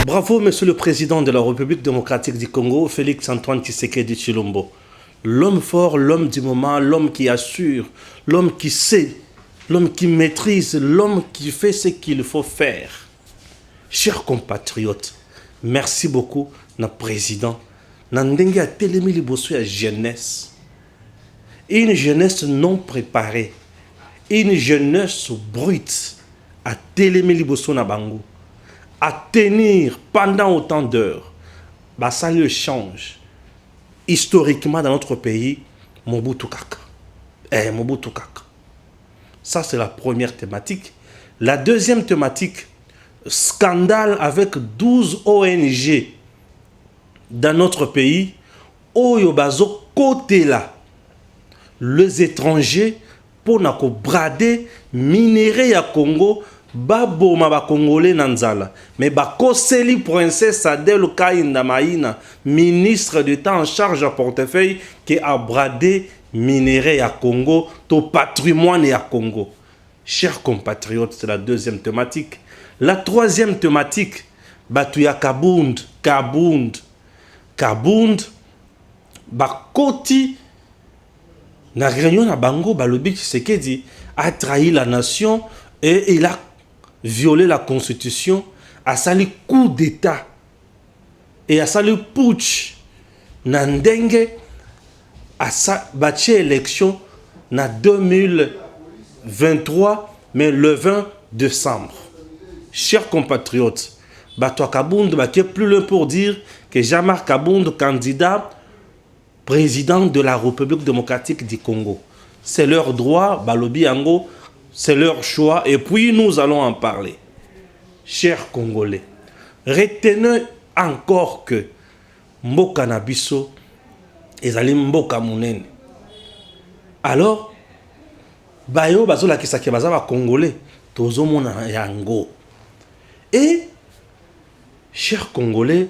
Bravo, Monsieur le Président de la République démocratique du Congo, Félix-Antoine Tshisekedi Tshilombo. L'homme fort, l'homme du moment, l'homme qui assure, l'homme qui sait, l'homme qui maîtrise, l'homme qui fait ce qu'il faut faire. Chers compatriotes, merci beaucoup, notre président. Nandenge a télémi liboso ya jeunesse. Une jeunesse non préparée, une jeunesse brute a télémi liboso na bango. À tenir pendant autant d'heures, bah ça le change. Historiquement dans notre pays, Mobutu Kaka. Mobutu Kaka. Ça c'est la première thématique. La deuxième thématique, scandale avec 12 ONG dans notre pays. Oyo bazo côté là, les étrangers pour nako brader minerai ya Congo. Babo ma congolais nanzala mais bakoseli princesse Adèle Kainda Maïna, ministre d'État en charge à portefeuille qui a bradé minerai à Congo, to patrimoine à Congo. Chers compatriotes, c'est la deuxième thématique. La troisième thématique, batuya Kabund, bakoti na réunion na bango balobi Tshisekedi a trahi la nation et il a violé la constitution, a sali coup d'état et a sali putsch nandenge a sa bâti élection na 2023 mais le 20 décembre. Chers compatriotes, Batoa Kabound qui est plus loin pour dire que Jean-Marc Kabound, candidat président de la République démocratique du Congo. C'est leur droit, balobi ango. C'est leur choix et puis nous allons en parler. Chers Congolais, retenez encore que Mboka Nabiso ezali Mboka Munene. Alors, bayo bazola kisaki bazaba Congolais, tozo mona yango. Et, chers Congolais,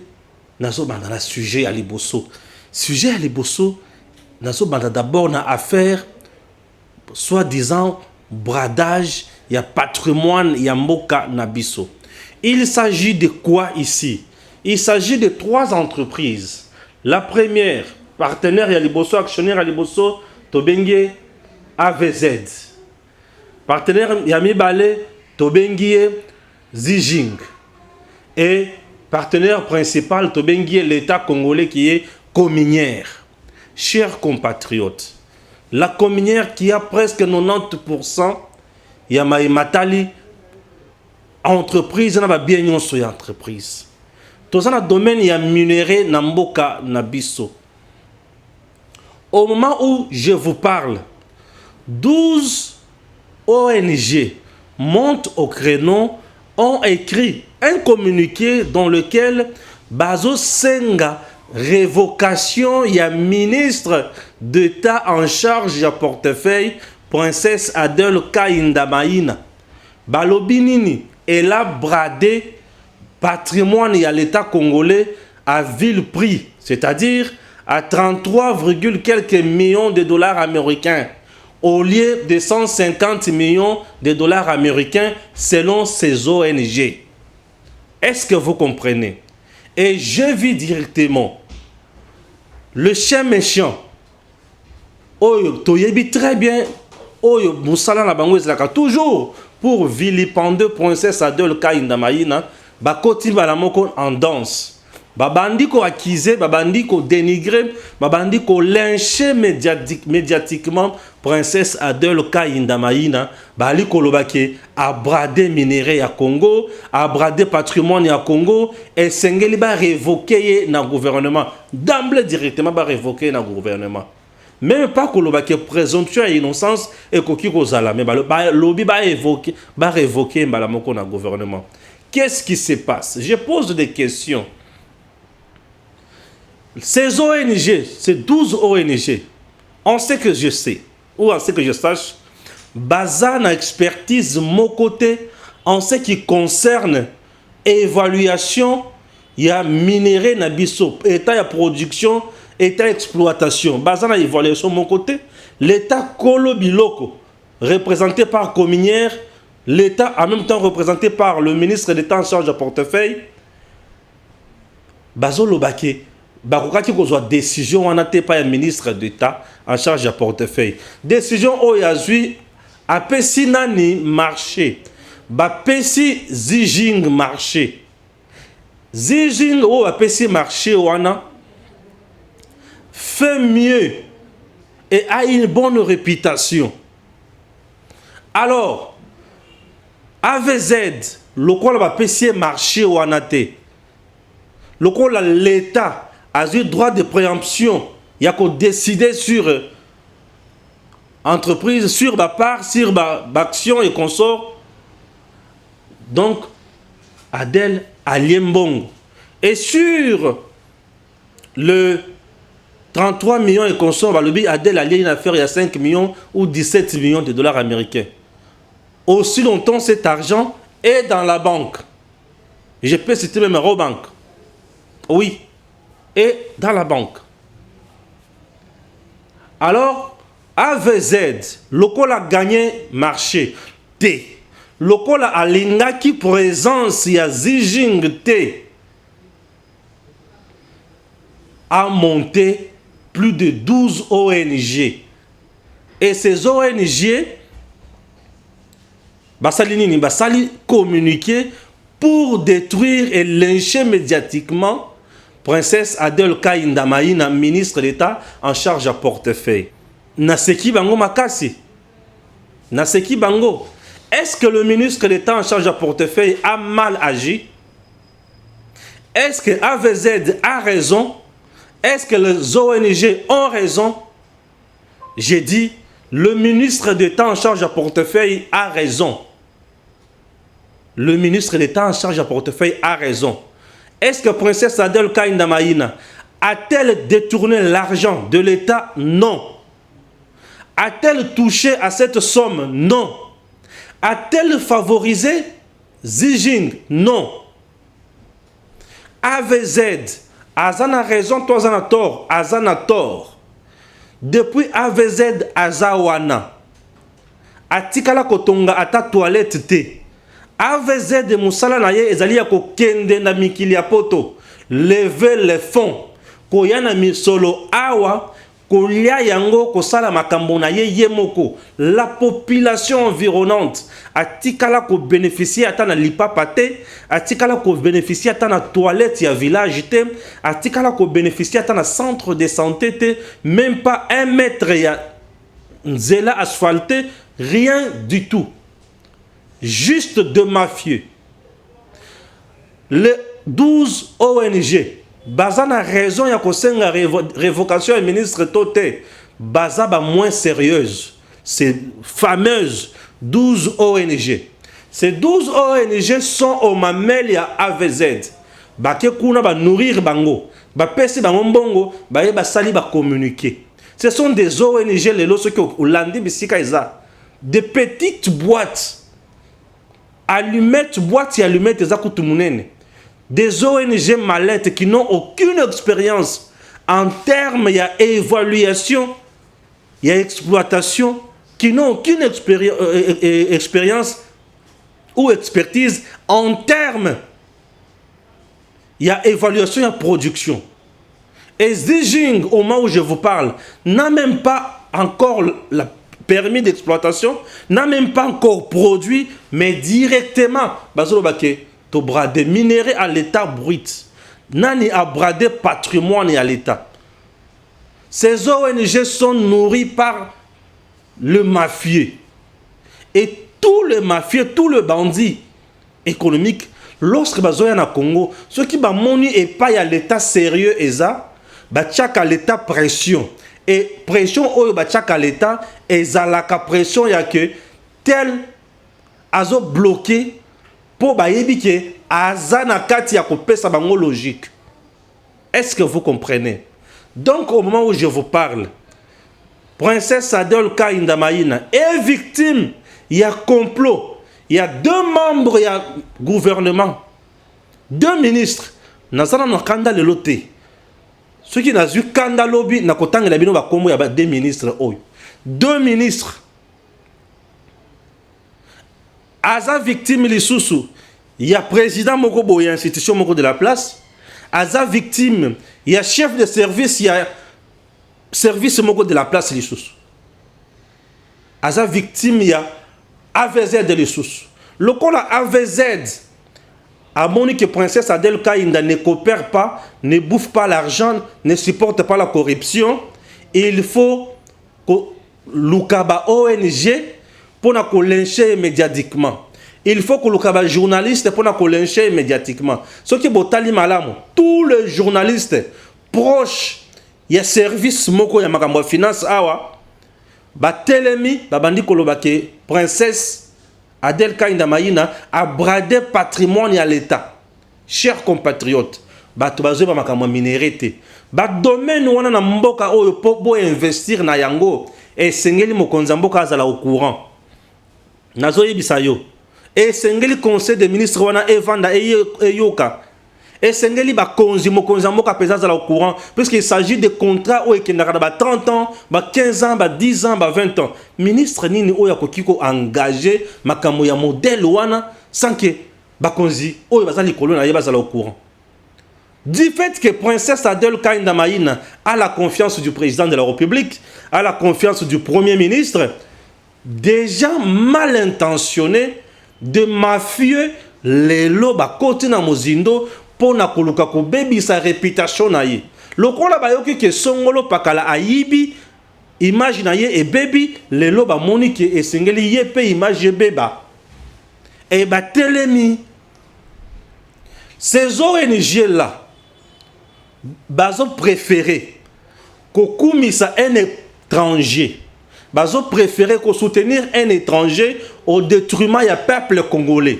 nazo banda na sujet à liboso. Sujet à liboso, nazo banda d'abord na affaire, soi-disant, bradage, il y a patrimoine, il y a Mboka Nabiso. Il s'agit de quoi ici? Il s'agit de 3 entreprises. La première, partenaire Yaliboso, actionnaire Yaliboso, Tobengue AVZ. Partenaire Yami Bale, Tobengue Zijing. Et partenaire principal, Tobengue l'État congolais qui est Cominière. Chers compatriotes, la cominière qui a presque 90%, il y a Matali, entreprise, il y a bien une entreprise. Dans le domaine, il y a minerai Namboka Nabiso. Au moment où je vous parle, 12 ONG montent au créneau, ont écrit un communiqué dans lequel Bazo Senga révocation, il y a ministre d'État en charge du portefeuille, princesse Adèle Kainda Maïna. Balobinini, elle a bradé patrimoine et à l'État congolais à vil prix, c'est-à-dire à 33, quelques millions de dollars américains, au lieu de 150 millions de dollars américains selon ces ONG. Est-ce que vous comprenez? Et je vis directement le chien méchant. Oyo, toyebi très bien. Oyo, Moussala na bango ezalaka toujours pour vilipender princesse Adèle Kainda Maïna. Bakoti balamoko en danse. Babandi ko accuser, babandi ko dénigrer, babandi ko lyncher médiatiquement princesse Adèle Kainda Maïna. Bali ko lobake a bradé minerai à Congo, a bradé patrimoine à Congo et sengeli ba révoquer na gouvernement. D'emblée directement ba révoquer na gouvernement. Même pas que lobake présomption et innocence et koki kozala mais ba lobby ba révoquer mbalamoko na gouvernement. Qu'est-ce qui se passe? Je pose des questions. Ces ONG, ces 12 ONG, on sait que je sais, ou on sait que je sache, basé na expertise mon côté, en ce qui concerne évaluation, il y a minerai na biso, état de production, état d'exploitation. Basé na évaluation mon côté, l'état Kolo Biloko, représenté par Cominière, l'État en même temps représenté par le ministre d'État en charge de portefeuille, bazolo bake bakokaki kozwa décision wana te pa ya ministre d'État en charge ya portefeuille. Décision oyo azwi apesi nani marché, bapesi Zijing marché. Zijing oyo apesi marché wana fait mieux et a une bonne réputation. Alors, AVZ, lokola bapesi marché wana te, lokola l'État a eu droit de préemption, il y a qu'à décider sur entreprise, sur ma part, sur ma action et consort. Donc, Adel Aliembong. Et sur le 33 millions et consort, Adel a lié une affaire il y a 5 millions ou 17 millions de dollars américains. Aussi longtemps, cet argent est dans la banque. Je peux citer même Robank. Oui, et dans la banque. Alors, AVZ, local a gagné marché. T. Local a lingaki présence, il y a Zijing T. A monté plus de 12 ONG. Et ces ONG, basali communiquer pour détruire et lyncher médiatiquement Princesse Adel Kaindamaïna, ministre d'État en charge à portefeuille. Naseki Bango Makasi. Naseki Bango. Est-ce que le ministre d'État en charge à portefeuille a mal agi? Est-ce que AVZ a raison? Est-ce que les ONG ont raison? J'ai dit, le ministre d'État en charge à portefeuille a raison. Le ministre d'État en charge à portefeuille a raison. Est-ce que Princesse Adel Kaindamaïna a-t-elle détourné l'argent de l'État? Non. A-t-elle touché à cette somme? Non. A-t-elle favorisé Zijing? Non. AVZ, Azana raison, toi Azana tort, Azana tort. Depuis AVZ Azawana, Atikala Kotonga ata toilette te. AVZ de Moussala Naye ezali ya kokende na mikili ya poto. Lever les fonds. Koyana misolo awa. Kolia yango kosala makambo na ye yemoko. La population environnante. Atikala ko bénéficier ata na lipapa te. Atikala ko bénéficier ata na toilette ya village te. Atikala ko bénéficier ata na centre de santé te. Même pas 1 mètre ya nzela asphalté. Rien du tout. Juste de mafieux. Les 12 ONG, Bazana raison ya kosenga révocation du ministre Toté, Bazaba moins sérieuse. Ces fameuses 12 ONG. Ces 12 ONG sont au mamel ya AVZ. Bake kuna ba nourrir bango, ba pesi bango mbongo, ba ye ba sali ba communiquer. Ce sont des ONG les lots qui olandi bisika eza. Des petites boîtes. Allumettes, boîtes et allumettes, des ONG mallettes qui n'ont aucune expérience en termes d'évaluation, il y a exploitation, qui n'ont aucune expérience ou expertise en termes, il y a évaluation, il y a production. Et Zijing, au moment où je vous parle, n'a même pas encore la permis d'exploitation, n'a même pas encore produit, mais directement, to brader minerai à l'état brut. Nani a bradé patrimoine à l'état. Ces ONG sont nourris par le mafieux. Et tout le mafieux, tout le bandit économique, lorsque bazoya na Congo, ceux qui ba moni et pas à l'état sérieux et ça, ba tchaka l'état pression. Et pression oyo ba tchaka l'état et zalaka pression ya que tel azo bloqué pour ba yebike azana kati ya kopesa bango logique. Est-ce que vous comprenez? Donc au moment où je vous parle, Princesse Adel Kaindamaïna est victime, il y a complot, il y a 2 membres, il y a gouvernement, 2 ministres, nazana na kanda le loté. Ceux qui n'ont eu kanda lobby na kotanga la bino ba kombo ya 2 ministres oyo. 2 ministres. Aza victime lisusu, il y a président moko boye institution moko de la place. aza victime, il y a chef de service, il y a service moko de la place lisusu. Aza victime, il y a AVZ de lisusu. Le col AVZ, à Monique Princesse Adel Kainda ne coopère pas, ne bouffe pas l'argent, ne supporte pas la corruption. Il faut que l'Ukaba ONG pour nous lyncher médiatiquement. Il faut que l'Ukaba journaliste pour nous lyncher médiatiquement. Ce qui est botali malamu, tous les journalistes proches, il y a service moko ya makambo finance awa, ba telemi ba bandi kolobake princesse Adel Kainda Maïna a bradé patrimoine à l'État. Chers compatriotes, bato bazo ba makambo minérité. Ba domaine wana na mboka oyo po investir na yango et sengeli mokonza mboka azala au courant. Nazo yebisa yo. Et sengeli conseil des ministres wana evanda eyoka. Et sengeli ba konzi mokonza mboka pesa azala au courant puisqu'il s'agit de contrats oyo kendaka ba 30 ans, ba 15 ans, ba 10 ans, ba 20 ans. Ministre nini oyo akokiko engagé makambo ya modèle wana sans que ba konzi oyo bazali kolo na yeba azala au courant. Du fait que Princesse Adel Kainda Maïna a la confiance du président de la République, a la confiance du Premier ministre, des gens mal intentionnés, de mafieux, les lobes côté na mozindo pour na koluka ko baby sa réputation na ye. Lokola bayoki ke songolo pakala ayibi image na ye et baby les lobes monique et sengeli ye pe image beba. Et ba telemi ces ONG là bazo préféré kokumisa un étranger. Bazo préféré ko soutenir un étranger au détriment du peuple congolais.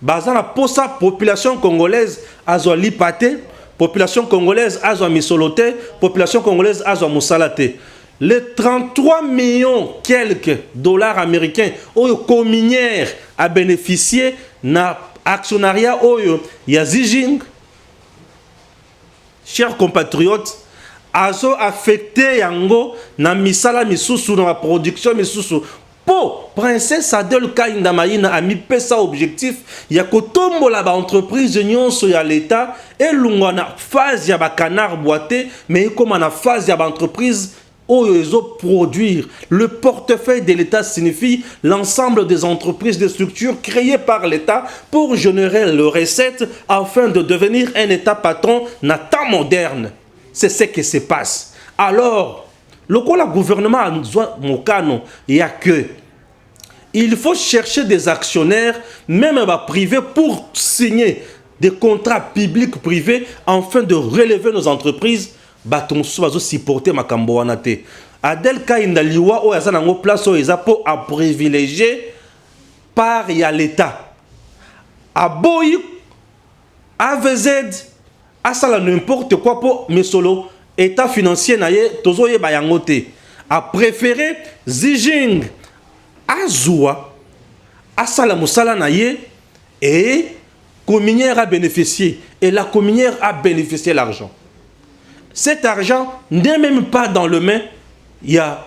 Bazo na posa population congolaise azo lipate, population congolaise azo misolote, population congolaise azo musalate. Les 33 millions quelques dollars américains oyo cominière a bénéficié na actionnariat oyo ya Zijing. Chers compatriotes, azo affecté yango na misala misusu na production misusu po princesse Adel Kainda Maïna a mis pesa objectif ya kotombola ba entreprise nyonso ya l'état et lungana phase ya ba canard boité mais comme na phase ya ba entreprise oyo ezo produire. Le portefeuille de l'état signifie l'ensemble des entreprises de structures créées par l'état pour générer leurs recettes afin de devenir un état patron na temps moderne. C'est ce qui se passe. Alors, le gouvernement a mokano, il y a que il faut chercher des actionnaires, même privés, pour signer des contrats publics privés afin de relever nos entreprises. Baton soazo supporter makambo wana te. Adel Kainda liwa o yaza nango place o eza po a privilégier par ya l'état. A boy AVZ asala n'importe quoi pour mesolo état financier na ye tozo ye bayango te. A préféré Zijing azwa asala musala na ye et communière a bénéficié et la communière a bénéficié l'argent. Cet argent n'est même pas dans le main. Il y a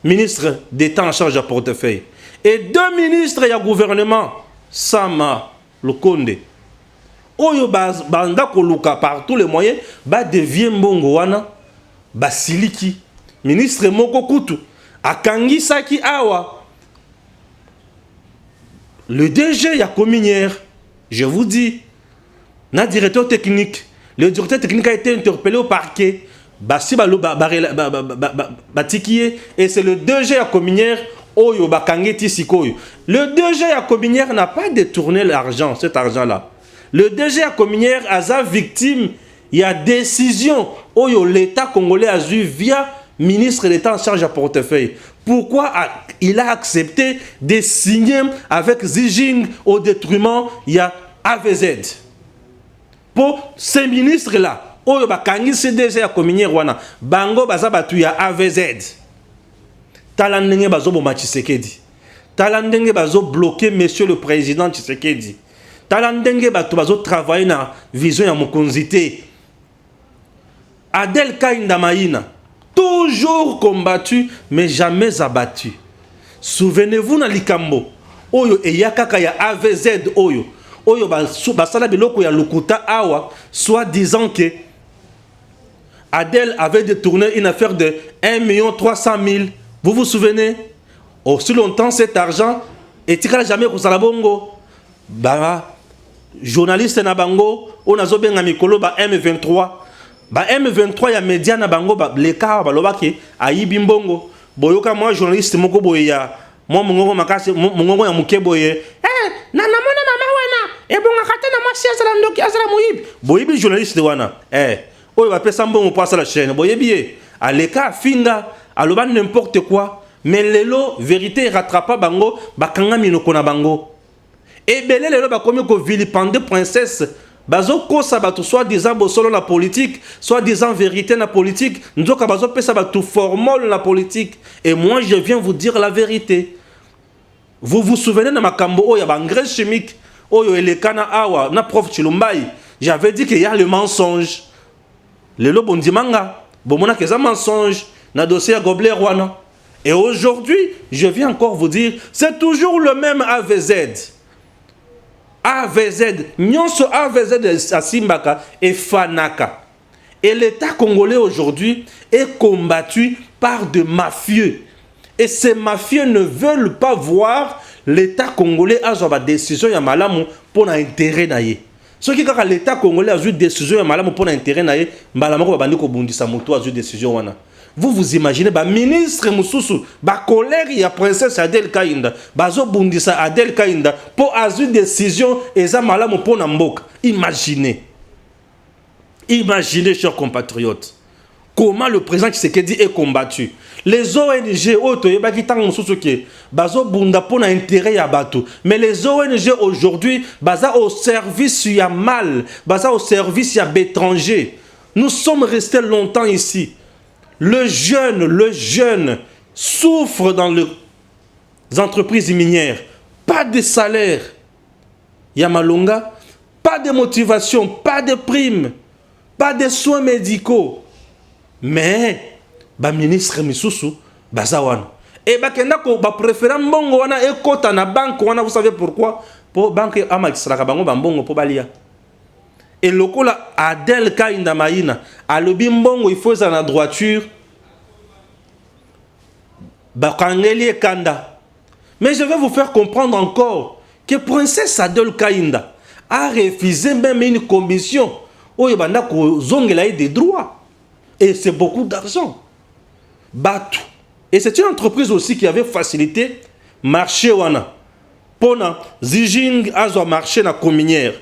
ministre d'État en charge de portefeuille. Et 2 ministres et gouvernement. Sama Lukonde. Oyo banda koluka par tous les moyens. Ba devient mbongo wana. Ba siliki. Ministre moko kutu. Akangi saki awa. Le DG ya communière. Je vous dis. Na directeur technique. Le directeur technique a été interpellé au parquet. Et c'est le DG à Cominière. Le DG à Cominière n'a pas détourné l'argent, cet argent-là. Le DG à Cominière a sa victime. Il y a décision. L'État congolais a eu via ministre d'État en charge de portefeuille. Pourquoi il a accepté de signer avec Zijing au détriment il y a AVZ? Pour ces ministres-là, oyo bakangi CDG ya communière wana, bango baza batu ya AVZ. Tala ndenge bazo boma Tshisekedi. Tala ndenge bazo bloquer monsieur le président Tshisekedi. Tala ndenge batu bazo travailler na vision ya mokonzi te. Adel Kainda Maïna, toujours combattu mais jamais abattu. Souvenez-vous na likambo oyo eyakaka ya AVZ oyo oyo basala biloko ya lokuta awa, soit disant que Adèle avait détourné une affaire de 1 300 000. Vous vous souvenez? Aussi longtemps, cet argent etikala jamais kozala bongo. Ba journaliste na bango, on a zobenga mikolo ba M23. Ba M23 ya média na bango ba leka ba lobaki ayibi mbongo. Boyoka moi journaliste moko boya, moi mongongo makasi mongongo ya muke boye. Na mona mama wana, e bonga kata na mwasi azala ndoki azala moyibi. Boyibi journaliste wana. Oyo ba pesa mbongo pour la chaîne. Boyebi aleka finga aloba n'importe quoi. Mais lelo vérité rattrapa bango bakanga minoko na bango. Et belé lelo bakomi ko vilipande princesse bazo kosa bato soit disant bosolo la politique, soit disant vérité na politique, nzoka bazo pesa bato formol la politique. Et moi je viens vous dire la vérité. Vous vous souvenez de makambo oyo ba engrais chimique oyo elekana awa na prof Chilumbai, j'avais dit qu'il y a le mensonge. Lelo bondimanga bomona que ça mensonge na dossier à Goblet Rwanda. Et aujourd'hui, je viens encore vous dire, c'est toujours le même AVZ. AVZ, nyonso AVZ à Simbaka et Fanaka. Et l'État congolais aujourd'hui est combattu par de mafieux. Et ces mafieux ne veulent pas voir l'État congolais avoir une décision ya malamu pour l'intérêt naie. Ce qui quand l'État congolais a eu une décision ya malamu pour l'intérêt naie, malamako babandi ko bundisa moto a eu une décision wana. Vous imaginez, bah ministre Moussoussou, bah collègue ya princesse Adèle Kainda, bah zo bundisa Adèle Kainda pour avoir une décision et ça malamu pour namboka. Imaginez, chers compatriotes, comment le président Tshisekedi est combattu. Les ONG, intérêt à bateau. Mais les ONG aujourd'hui, baza au service ya mal, baza au service ya étranger. Nous sommes restés longtemps ici. Le jeune souffre dans les entreprises minières. Pas de salaire. Yamalonga, pas de motivation, pas de primes, pas de soins médicaux. Mais, ba ministre Misusu, bazawan. Et ba kenda ko ba préférant mbongo wana e kota na banque wana, vous savez pourquoi? Pour banque amaxra bango ba mbongo po balia. Et lokola Adèle Kainda Maïna, alobi mbongo il faut en droiture. Bakangeli Kanda. Mais je vais vous faire comprendre encore que princesse Adèle Kainda a refusé même une commission où il y a des droits. Et c'est beaucoup d'argent. Batou. Et c'est une entreprise aussi qui avait facilité marché wana. Pona Zijing a marché na cominière.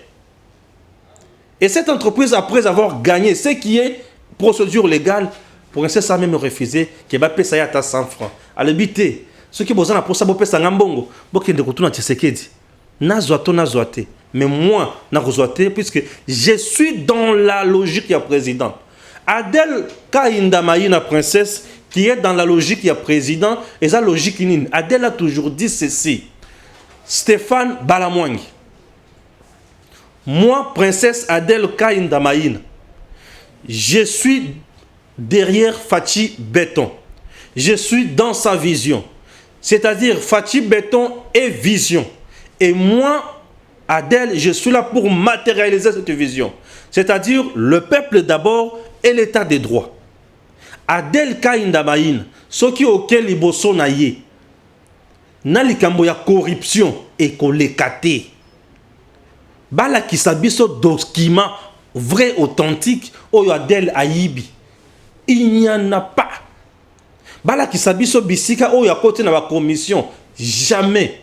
Et cette entreprise, après avoir gagné ce qui est procédure légale, pour ainsi ça même refusé, qui va payer ça à 100 francs. À l'habiter, ceux qui besoin pour ça, pour payer ça ngambongo, pour qu'ils ne retournent à Tshisekedi. Na zoate. Mais moi, na zoate, puisque je suis dans la logique du président. Adèle Kainda Maïna princesse, qui est dans la logique du président, et sa logique nine. Adèle a toujours dit ceci. Stéphane Balamwangi. Moi, princesse Adèle Kainda Maïna, je suis derrière Fachi Béton. Je suis dans sa vision. C'est-à-dire, Fachi Béton est vision. Et moi, Adèle, je suis là pour matérialiser cette vision. C'est-à-dire, le peuple d'abord et l'état des droits. Adèle Kainda Maïna, ce qui auquel il bosso naïe, n'a likambo ya corruption et kolekate. Bala qui s'abisso document vrai, authentique, oyo Adèle Ayibi. Il n'y en a pas. Bala qui s'abisso bisika oyo côté na la commission. Jamais.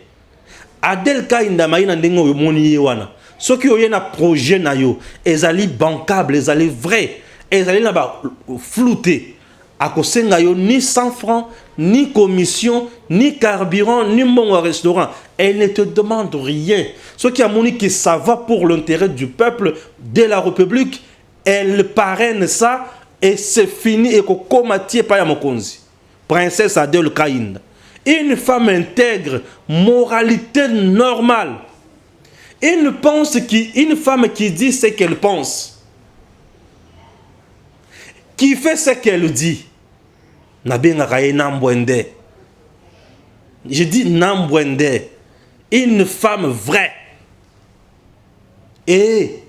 Adèle Kainda Maïna ndengo moni wana. Ce qui oyo na projet na yo, ezali bancable, ezali vrai, ezali na ba flouté. Akosenga yo ni 100 francs, ni commission, ni carburant, ni mon restaurant. Elle ne te demande rien. Ce qui a moni que ça va pour l'intérêt du peuple de la République, elle parraine ça et c'est fini et qu'on matie pas ya mokonzi. Princesse Adèle Kainda. Une femme intègre, moralité normale. Une femme qui dit ce qu'elle pense. Qui fait ce qu'elle dit. Je dis Nambwende. Une femme vraie. Et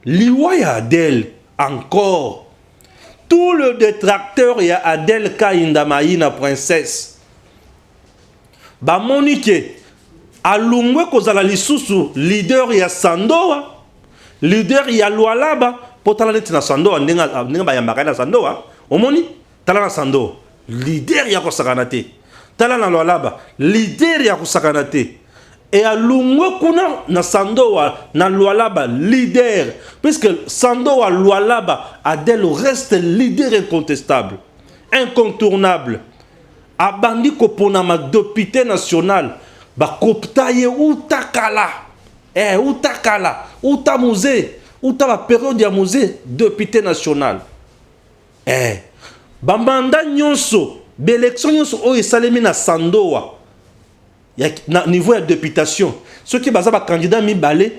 liwa ya Adel encore. Tout le détracteur ya Adel Kainda Maïna princesse. Ba Monique alungwe kozala lisusu leader ya Sandoa, leader ya Lualaba, potala neti na Sandoa ndinga ba yambaka na Sandoa. Omoni tala na Sandoa leader ya kosakana te. Tala na Lualaba leader ya kosakana te. Et alungwe kuna na Sandoa na Lualaba leader, puisque Sandoa Lualaba Adel reste leader incontestable, incontournable. Abandi kopona ma député national ba kopta ye utakala utakala uta musée uta ba période ya musée député national bambanda nyonso l'élection nyonso o esalemi na Sandoa ya na niveau ya députation ceux qui baza ba candidat mibale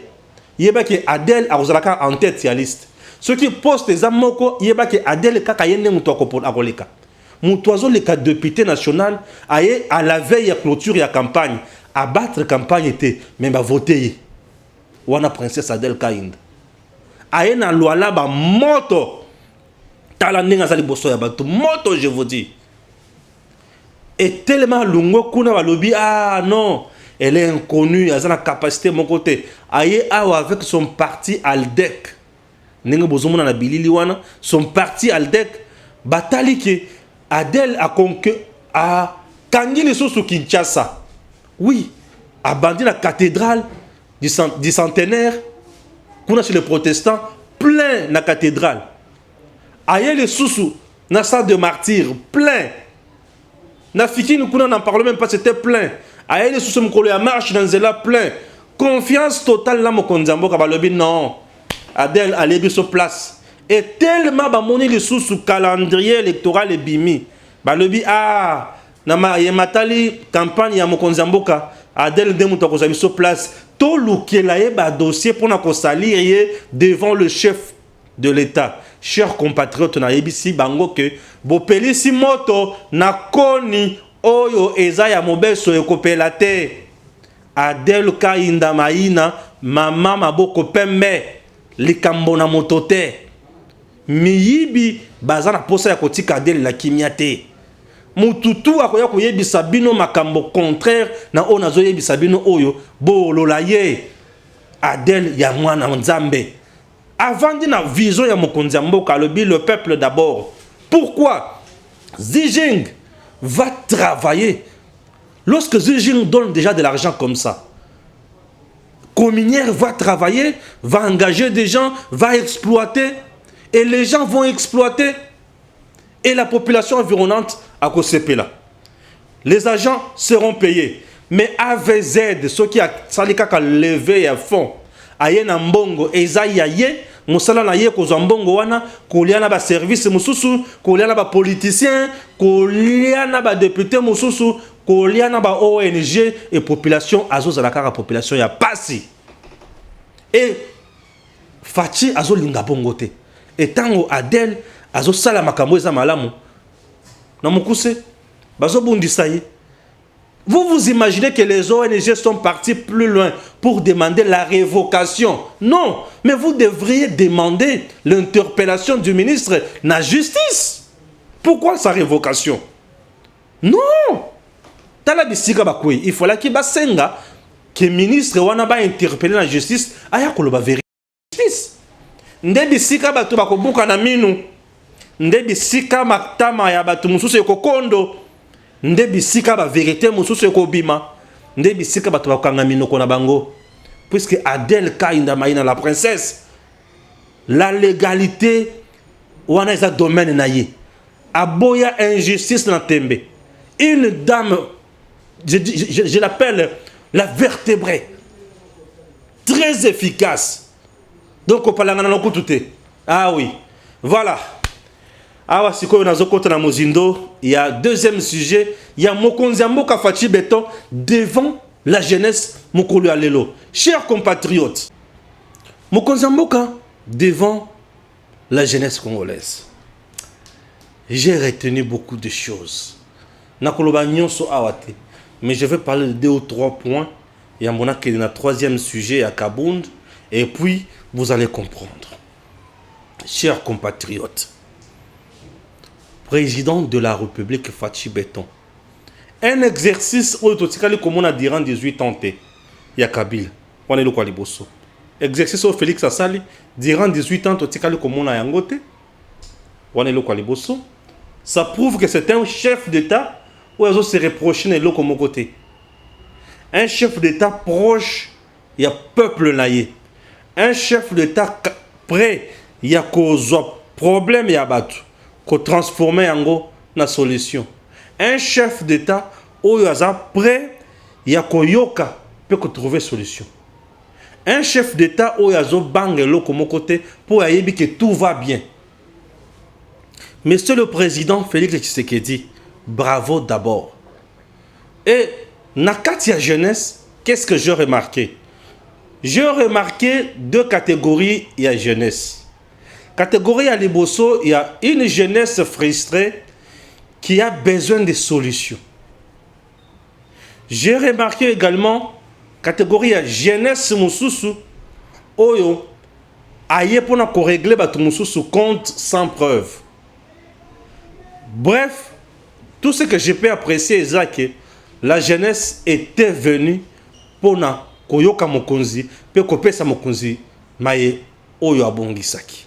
yeba ke Adel azalaka en tête ya liste ceux qui poste eza moko yeba ke Adel kaka yende muto akopona akoleka Moutouazo le cas député national aye à la veille à clôture ya campagne à battre campagne était mais va voter wana princesse Adel Kainda aye na Luala ba moto tala ndinga zali boso ya bato moto je vous dis et tellement lungo kuna ba lobby ah non elle est inconnue elle a la capacité mon côté aye avec son parti Aldec ndinga bozomona na bilili wana son parti Aldec batali ke Adel a conquis à Kangili sous Kinshasa. Oui, a bandi la cathédrale du centenaire. Qu'on a chez les protestants, plein la cathédrale. Aïe les sous na salle de martyrs, plein. Na fiki nous n'en parle même pas, c'était plein. Aïe les sous mkolo ya marche dans zela plein. Confiance totale là mon konzambo kabalobi non. Adel allait bien sur place. Et tellement bamoni les sous calendrier électoral et bimi balobi ah na ma yematali campagne ya mokonzi mboka Adel de muto ko sur place to lukela ye ba dossier pour na ko salir devant le chef de l'État. Chers compatriotes na yebisi bango que bopeli si moto na koni oyo eza ya mobeso ekopela te. Adel Kainda Maïna mama maboko pembe likambo na motote miyibi bazana posa ya kotika Adel la kimiate mututu akoya koyebisa bino makambo contraire na ona zo yebisa bino oyo bolola ye Adel ya mwana nzambe avant dina vision ya mokonzi mboka lobi le peuple d'abord. Pourquoi Xi Jinping va travailler lorsque Xi Jinping donne déjà de l'argent comme ça? Cominière va travailler, va engager des gens, va exploiter. Et les gens vont exploiter. Et la population environnante à Kosepela. Les agents seront payés. Mais AVZ, ceux qui ont levé à fond, aye na mbongo, eza yaye, musala na ye kozwa mbongo wana, kolia na ba service mususu, kolia na ba politicien, kolia na ba député mususu, kolia na ba ONG et population azo zalaka population ya pasi. Et Fachi azo linga bongo te. Et tango Adel azo sala makambo eza malamu na mukuse bazo bundisa ye. Vous vous imaginez que les ONG sont partis plus loin pour demander la révocation? Non, mais vous devriez demander l'interpellation du ministre na justice. Pourquoi sa révocation? Non. Tala bisika bakwe, il faut la ki basenga que ministre wana ba interpeller la justice aya koloba vérité. Nde bisika batu bakobuka na minu, nde bisika maktama ya batu mususu ekokondo, nde bisika ba vérité mususu ekobima, nde bisika batu bakanga minoko na bango. Puisque Adel Kainda Maïna la princesse, la légalité wana eza domaine na ye. Aboya injustice na tembe. Une dame, je l'appelle la vertébrée, très efficace. Donc, on parle de ah oui, voilà. Ah, si on a na Mozindo, il y a deuxième sujet, il y a Mokonzi Mboka Fachi Beton devant la jeunesse Mokolo Alelo. Chers compatriotes, Mokonzi Mboka devant la jeunesse congolaise. J'ai retenu beaucoup de choses. Nakoloba nyonso awate, mais je vais parler de 2 ou 3 points. Il y a mon troisième sujet à Kabound. Et puis, vous allez comprendre. Chers compatriotes, président de la République Fachi Beton, un exercice où comme on a durant 18 ans, il y a Kabila. On est le Kwaliboso. Exercice où Félix Assali, durant 18 ans, comme on a Yangote. On est le Kwaliboso. Ça prouve que c'est un chef d'État où ils ont se reproché de comme côté. Un chef d'État proche, il y a peuple naïe. Un chef d'État prêt, il y a problème, il y a battu. Qu'on transformer en go na solution. Un chef d'État où il y a prêt, il y a yoka peut trouver solution. Un chef d'État où il y a bangelo comme côté pour y que tout va bien. Monsieur le Président Félix Tshisekedi, bravo d'abord. Et Nakatia jeunesse, qu'est-ce que j'ai remarqué? J'ai remarqué deux catégories, il y a jeunesse. Catégorie à Liboso, il y a une jeunesse frustrée qui a besoin de solutions. J'ai remarqué également catégorie à jeunesse Moussousou, Oyo, aïe pour nous régler batou Moussousou compte sans preuve. Bref, tout ce que je peux apprécier est que la jeunesse était venue pour nous koyoka mokonzi, pe kopesa mokonzi maye oyo abongisaki.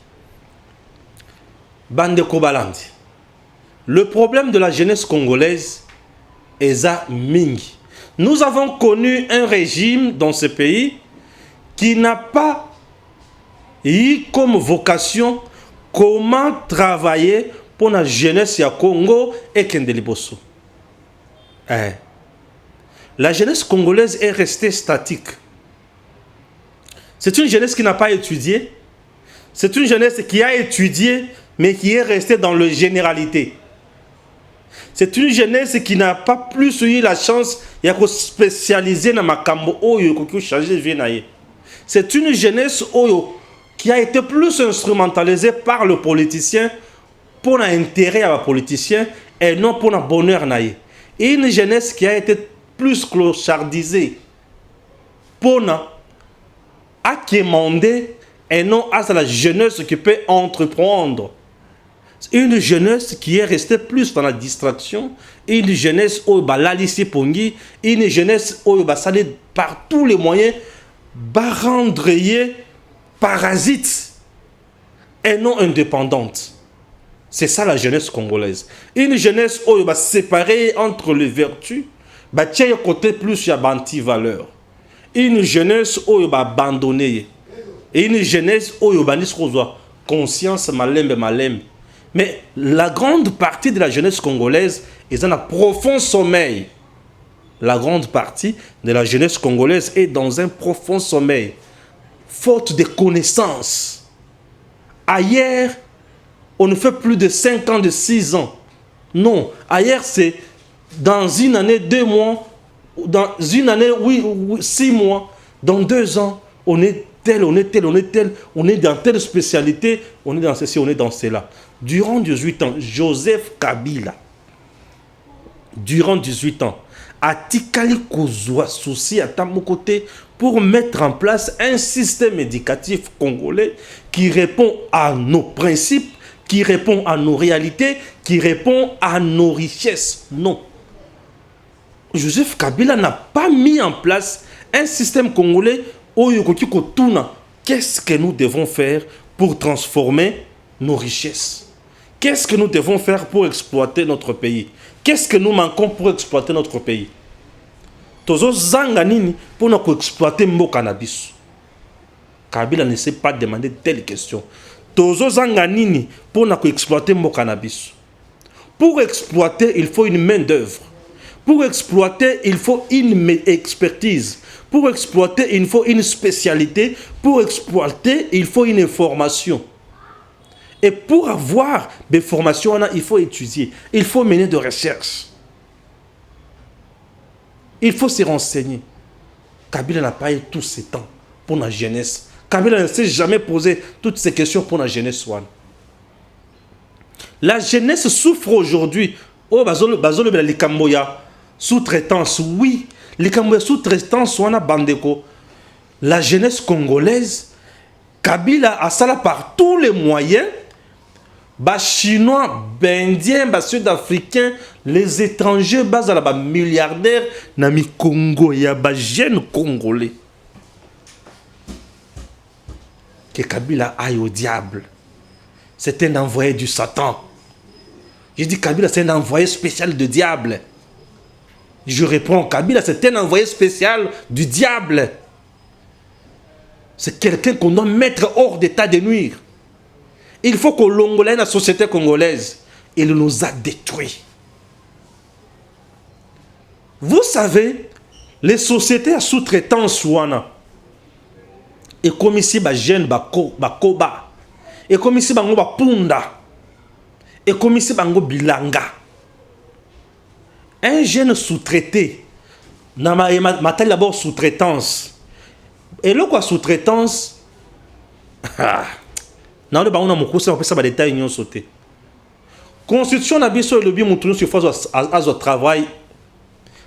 Bande Kobalandi. Le problème de la jeunesse congolaise est à Mingi. Nous avons connu un régime dans ce pays qui n'a pas eu comme vocation comment travailler pour la jeunesse ya Congo et Kendeliboso. La jeunesse congolaise est restée statique. C'est une jeunesse qui n'a pas étudié. C'est une jeunesse qui a étudié, mais qui est restée dans la généralité. C'est une jeunesse qui n'a pas plus eu la chance de se spécialiser dans Makambo Oyo, qui changer de vie. C'est une jeunesse Oyo qui a été plus instrumentalisée par le politicien pour l'intérêt à la politicien et non pour le bonheur. Et une jeunesse qui a été plus clochardisée pour quémander et non à la jeunesse qui peut entreprendre. Une jeunesse qui est restée plus dans la distraction, une jeunesse où l'alice pongi, une jeunesse où salé par tous les moyens, rendre parasite et non indépendante. C'est ça la jeunesse congolaise. Une jeunesse où va séparer entre les vertus, tiens côté plus il y a anti-valeur. Une jeunesse où va abandonner. Et une jeunesse où va conscience malembe. Mais la grande partie de la jeunesse congolaise est dans un profond sommeil. La grande partie de la jeunesse congolaise est dans un profond sommeil. Faute de connaissances. Ailleurs, on ne fait plus de 5 ans, de 6 ans. Non, ailleurs c'est dans une année, 2 mois, dans une année, 6 mois, dans 2 ans, on est tel, on est dans telle spécialité, on est dans ceci, on est dans cela. Durant 18 ans, Joseph Kabila, durant 18 ans, a tikali kozwa souci à mon côté pour mettre en place un système éducatif congolais qui répond à nos principes, qui répond à nos réalités, qui répond à nos richesses. Non. Joseph Kabila n'a pas mis en place un système congolais où qu'est-ce que nous devons faire pour transformer nos richesses? Qu'est-ce que nous devons faire pour exploiter notre pays? Qu'est-ce que nous manquons pour exploiter notre pays? Tozo zanga nini pour nous exploiter mon cannabis? Kabila ne sait pas demander telle question. Tozo zanga nini pour nous exploiter mon cannabis? Pour exploiter, il faut une main d'œuvre. Pour exploiter, il faut une expertise. Pour exploiter, il faut une spécialité. Pour exploiter, il faut une information. Et pour avoir des formations, il faut étudier. Il faut mener de recherches. Il faut se renseigner. Kabila n'a pas eu tout ce temps pour la jeunesse. Kabila ne s'est jamais posé toutes ces questions pour la jeunesse. La jeunesse souffre aujourd'hui. Oh, bazolo les Camboya. Sous-traitance, oui. Les Camboya sous-traitance, on a bandeko. La jeunesse congolaise Kabila a ça là par tous les moyens. Bas chinois, indiens, bas sud-africains, les étrangers, bas à la milliardaires, nami Congo, il y a bas jeunes congolais. Que Kabila aille au diable. C'est un envoyé du Satan. Je dis Kabila, c'est un envoyé spécial du diable. Je réponds, Kabila, c'est un envoyé spécial du diable. C'est quelqu'un qu'on doit mettre hors d'état de nuire. Il faut que l'Ongolais, la société congolaise, il nous a détruits. Vous savez, les sociétés à sous-traitance, et comme ici, bah jeune, bah koba, et comme ici, bah punda, et comme ici, bah bilanga. Un jeune sous-traité, m'appelle d'abord sous-traitance. Et là, quoi, sous-traitance, non, le baron a mon cours, on peut savoir des détails, ils ont sauté. Constitution n'a bien sûr le bien montré sur face à son travail,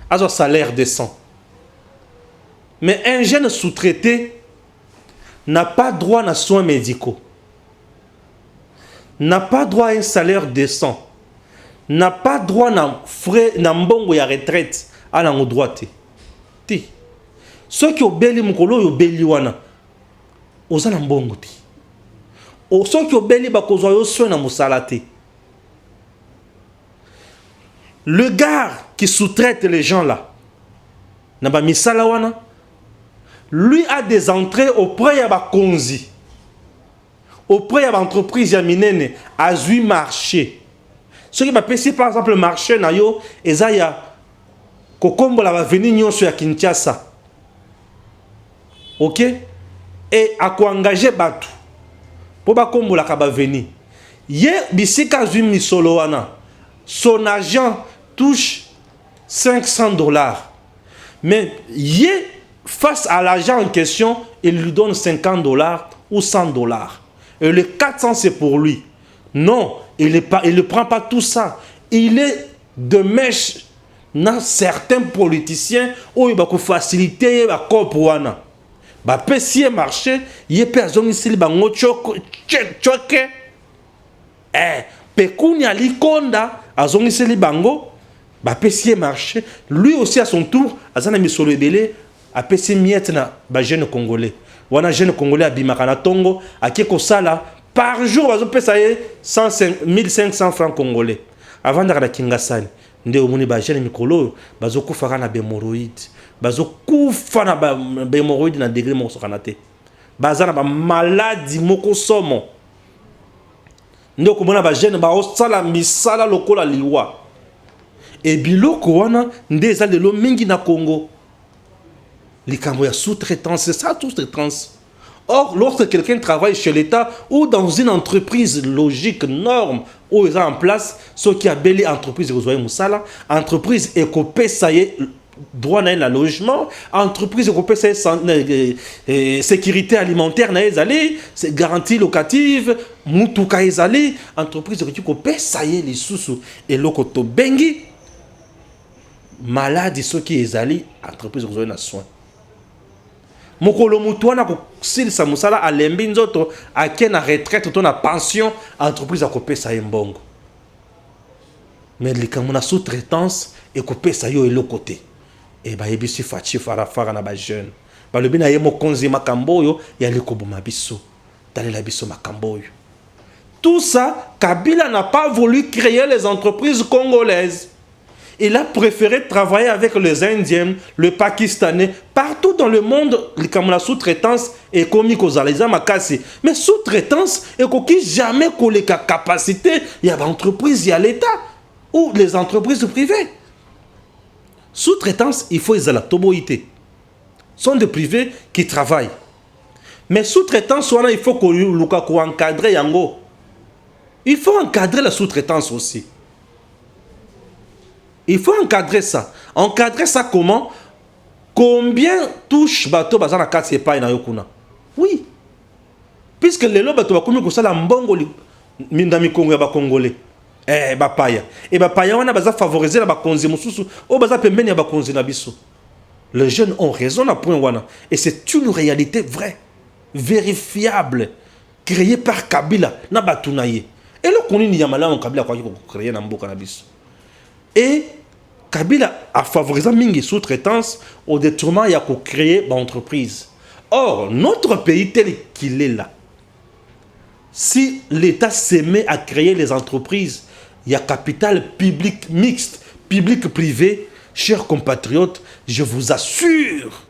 à son salaire décent. Mais un jeune sous-traité n'a pas droit à soins médicaux, n'a pas droit à un salaire décent, n'a pas droit à frais, à mbongo ya retraite, à la droit. Ceux qui ont béli mukolo yo béli wana, aux ala mbongo ti. Ceux qui ont béli bakozwa yo soin na musalate. Le gars qui sous-traite les gens là, naba misala wana, lui a des entrées auprès de la Konzi, auprès de l'entreprise Yaminene, à 8 marchés. Ce qui m'a passé par exemple le marché, et ça y a Kokombo la venir sur Kinshasa. Ok? Et à quoi engager Batu pour pas Kombo la kaba venir. Yé bisika 8 misolo wana. Son agent touche $500. Mais yé face à l'agent en question, il lui donne $50 ou $100. Et les 400, c'est pour lui. Non, il ne prend pas tout ça. Il est de mèche dans certains politiciens où il va faciliter la copouana. Bah, si marché, il peut avoir ici bango choke. Pekuni alikonda, azongi ici bango. Bah, si marché, lui aussi à son tour, azana misolo ebele. Après ces miettes na ba jeune congolais wana jeune congolais abimaka na tongo akeko sala par jour bazo pesa ye 1500 francs congolais avant d'arriver à Kingasani nde omoni ba jeune mikolo bazo kufa na bémoroïde bazo kufa na bémoroïde na degré moko sokanate baza na ba maladie moko somo nde komona ba jeune ba osala misala lokola liwa et biloko wana nde eza lelo mingi na Congo. Les Camerounais sous-traitance, c'est ça, sous-traitance. Or, lorsque quelqu'un travaille chez l'État ou dans une entreprise logique, norme, où ils ont en place, ce qui a belle entreprise, vous voyez, Moussala, entreprise écopée, ça y est, droit à la logement, entreprise écopée, ça y est, sécurité alimentaire, c'est garantie locative, Moutouka, entreprise écopée, ça y est, les sous-sous, et l'okoto bengi, malade, ceux qui est allé, entreprise, vous voyez, na soin. Mokolo mutuana ko silisa musala alembi nzoto ake na retraite to na pension entreprise akopé sa mbongo. Mais les kamuna sous-traitance et kopé sa yo elo côté. Et ba yebisi fachi fara na ba jeune. Ba le bina yemo konzi makambo yo ya lekoboma biso. Dalela biso makambo yo. Tout ça, Kabila n'a pas voulu créer les entreprises congolaises. Il a préféré travailler avec les Indiens, les Pakistanais, partout dans le monde, comme la sous-traitance est comique aux Alaisans Makassi. Mais sous-traitance est qui jamais collé qu'à capacité, il y a l'entreprise, il y a l'État, ou les entreprises privées. Sous-traitance, il faut la toboïté. Ce sont des privés qui travaillent. Mais sous-traitance, il faut qu'on encadre yango. Il faut encadrer la sous-traitance aussi. Il faut encadrer ça. Encadrer ça comment? Combien touche bateau bazana kasi epai na yokuna? Oui. Puisque les lots bateau bakomi kosala mbongo mindami Congo ya ba congolais. Bapaya. Et bapaya wana baza favoriser la bakonzi mususu o baza pembeni ya bakonzi na biso. Les jeunes ont raison à point wana et c'est une réalité vraie, vérifiable. créé par Kabila na batunaye. Et le koni ni yamala on Kabila kwa créé na mboka na biso. Et Kabila a favorisé mingi sous-traitance au détriment ya ko créer une entreprise. Or, notre pays tel qu'il est là, si l'État se met à créer les entreprises, il y a capital public mixte, public-privé, chers compatriotes, je vous assure.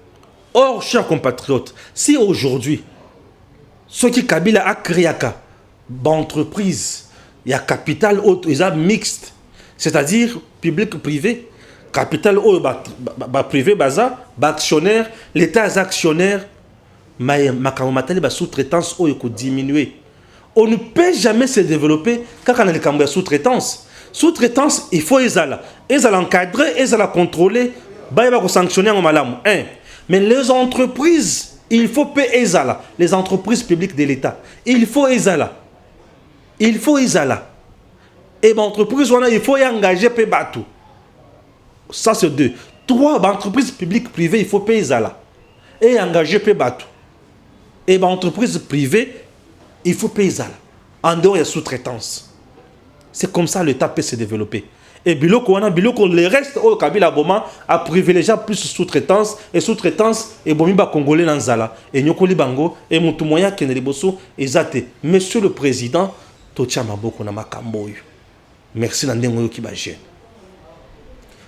Or, chers compatriotes, si aujourd'hui, ce qui Kabila a créé une entreprise, il y a capital mixte, c'est-à-dire public-privé, capital privé, actionnaire, l'État est actionnaire, mais ma sous-traitance diminuer. On ne peut jamais se développer quand on a les sous-traitance. Sous-traitance, il faut encadrer, contrôler, il faut sanctionner en malam. Mais les entreprises, il faut payer les entreprises publiques de l'État. Il faut Il faut Et l'entreprise, il faut y engager payer bateau. Ça c'est 2. 3, entreprise publique privée, il faut payer et engager payer bateau. Et l'entreprise privée, il faut payer ça. En dehors, il y a sous-traitance. C'est comme ça que l'État peut se développer. Et biloko, le reste au Kabila Boma a privilégié plus sous-traitance. Et sous-traitance, et Bomiba Congolais dans Zala. Et Nyokoli Bango, et Moutumoya Keneliboso, et Zate. Monsieur le Président, Tocha Maboko na Makamboyo. Merci Nandengo Kibaje.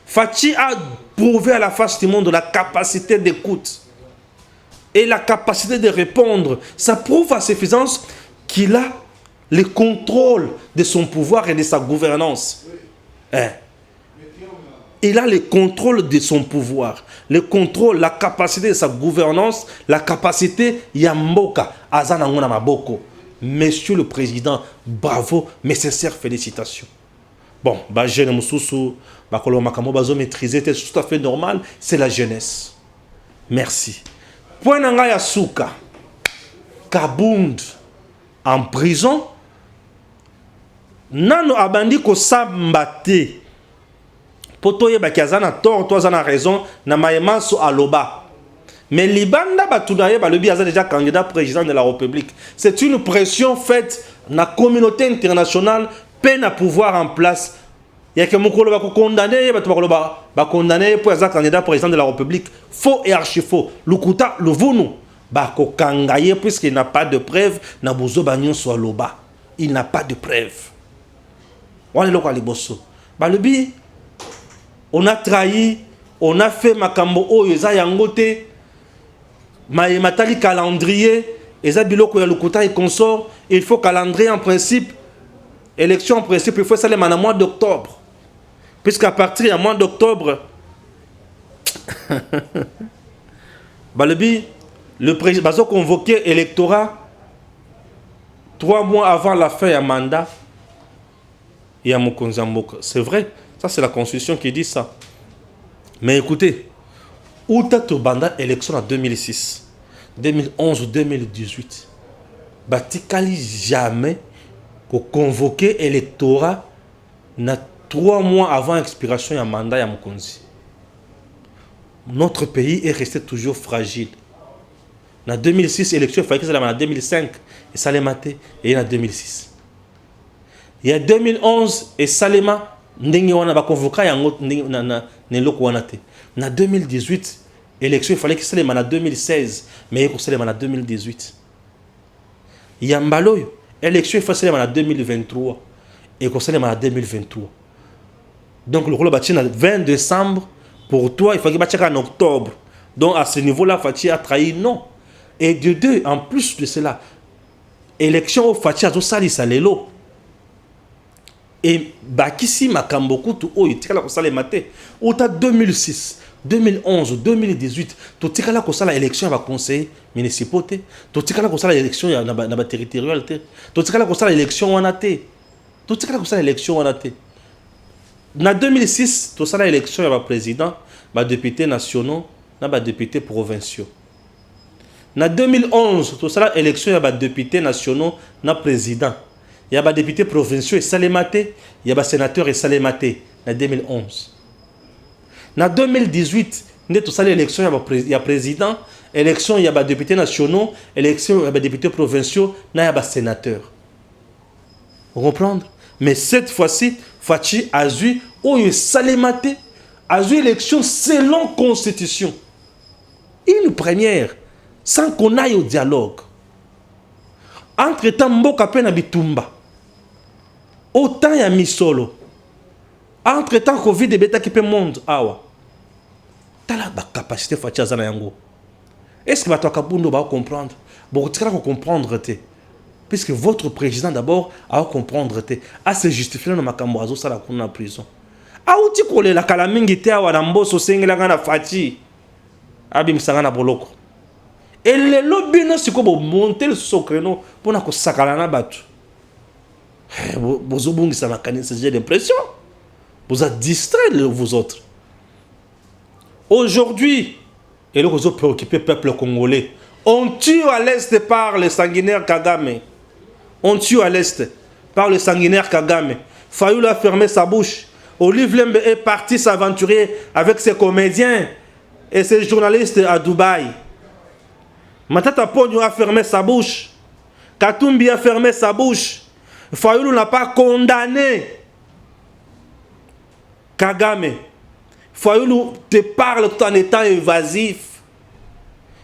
Fachi a prouvé à la face du monde la capacité d'écoute. Et la capacité de répondre, ça prouve à suffisance qu'il a le contrôle de son pouvoir et de sa gouvernance. Il a le contrôle de son pouvoir, le contrôle, la capacité de sa gouvernance, la capacité Yamboka, Azana Ngona Maboko. Monsieur le Président, bravo, mes sincères félicitations. Bon, jeune Moussoussou, Bakolo Makamo Bazo maîtrisé, c'est tout à fait normal, c'est la jeunesse. Merci. Point nanga ya suka Kabund en prison nano abandi ko sambate poto ye bakazana tort toi na raison na mayemanso aloba mais libanda batunaye balobi aza déjà candidat président de la République. C'est une pression faite na communauté internationale peine à pouvoir en place. Il y a que mokolo ba condamné ba condamné pour être candidat président de la République. Faux et archi faux. Lukuta luvunu ba ko kangaye puisqu'il n'a pas de preuve na bozo banyon so loba. Il n'a pas de preuve. On est là liboso. Ba lebi on a trahi, on a fait makambo o eza yangote. Matali calendrier, eza biloko ya lukuta et consort, il faut calendrier en principe. Élection en principe, il faut ça le mois d'octobre. Puisqu'à partir du mois d'octobre, le président a convoqué l'électorat 3 mois avant la fin du mandat. C'est vrai, ça c'est la constitution qui dit ça. Mais écoutez, où t'as banda élection en 2006, 2011 ou 2018, Batikali jamais convoqué l'électorat 3 mois avant l'expiration du mandat de Mokonzi. Notre pays est resté toujours fragile. En 2006, l'élection, il fallait que ça en 2005, et ça l'a maté, et en 2006. Il y a 2011, et Salema, on a convoqué en 2018, l'élection, il fallait que ça en 2016, mais il fallait en 2018. Il y a Mbaloyo, l'élection, il fallait en 2023, et il fallait en 2023. Donc le rôle bâti le 20 décembre, pour toi, il faut qu'il bâti en octobre. Donc à ce niveau-là, Fatih a trahi, non. Et de deux, en plus de cela, élection au Fatih a tout ça, lelo. Et Bakissi Makamboku, tout haut, il tire la cosa les maté. Au 2006, 2011, 2018, tout tire la cosa l'élection va conseiller municipalité. Tout tire la cosa l'élection dans la territorialité. Tout tire la cosa l'élection en athée. Tout tire la cosa l'élection en athée. En 2006, tout ça l'élection, il y a président, des députés nationaux, des députés provinciaux. En 2011, tout ça l'élection, il y a des députés nationaux, des présidents. Il y a des députés provinciaux et salématé, il y a des sénateurs et salématé en 2011. En 2018, tout ça l'élection, il y a président élection, il y a des députés nationaux, élection, il y a des députés provinciaux, il y a des sénateurs. Vous comprenez? Mais cette fois-ci, Fachi a eu, Salématé, a eu élection selon la Constitution. Une première, sans qu'on aille au dialogue. Entre-temps, Mboka Pena Bitumba. Autant il y a Misolo. Entre-temps, Covid et Beta qui peut monde. Awa. T'as la capacité Fachi à Zanayango. Est-ce que tu vas comprendre? Bon, tu vas comprendre. Puisque votre président d'abord a comprendre. A se justifier dans ma camboazo, ça la la prison. A outi kole la kalamingi te awa na mboso sengela ngana Fachi. Abim sangana boloko. Et les lobbies non c'est comme monter le socreno pour na ko sakala na batu. Vous obungi ça makani, j'ai l'impression. Vous êtes distraits vous autres. Aujourd'hui, et le réseau préoccupé peuple congolais. On tue à l'est par le sanguinaire Kagame. On tue à l'est par le sanguinaire Kagame. Fayoul a fermé sa bouche. Olive Lembe est parti s'aventurer avec ses comédiens et ses journalistes à Dubaï. Matata Pogno a fermé sa bouche. Katumbi a fermé sa bouche. Fayoul n'a pas condamné Kagame. Fayoul te parle tout en étant évasif.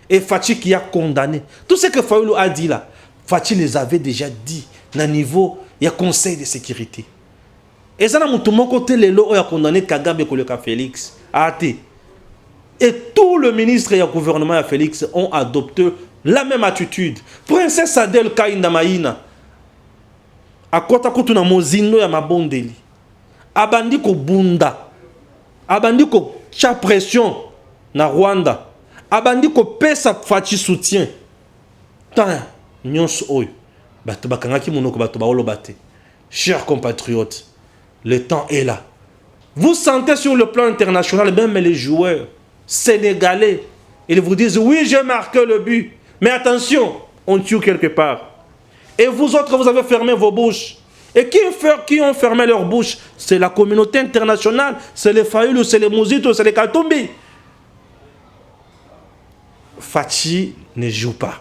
Et Fachi qui a condamné. Tout ce que Fayoul a dit là, Fachi les avait déjà dit. Dans le niveau, il y a conseil de sécurité. Et ça, tout mon côté, les lois ont condamné Kagame et Félix. Et tout le ministre et le gouvernement à Félix ont adopté la même attitude. Princesse Adel Kainda Maïna. A kota kutu na mozino ya mabondeli. Abandi ko bunda. Abandi ko cha pression na Rwanda. Abandi ko pesa Fachi soutien. Tant nyonso oyo. Bato bakangaki monoko bato baolo bate. Chers compatriotes, le temps est là. Vous sentez sur le plan international, même les joueurs sénégalais, ils vous disent oui, j'ai marqué le but. Mais attention, on tue quelque part. Et vous autres, vous avez fermé vos bouches. Et qui ont fermé leurs bouches? C'est la communauté internationale, c'est les Fayoulou, c'est les Mouzitos, c'est les Katumbi. Fachi ne joue pas.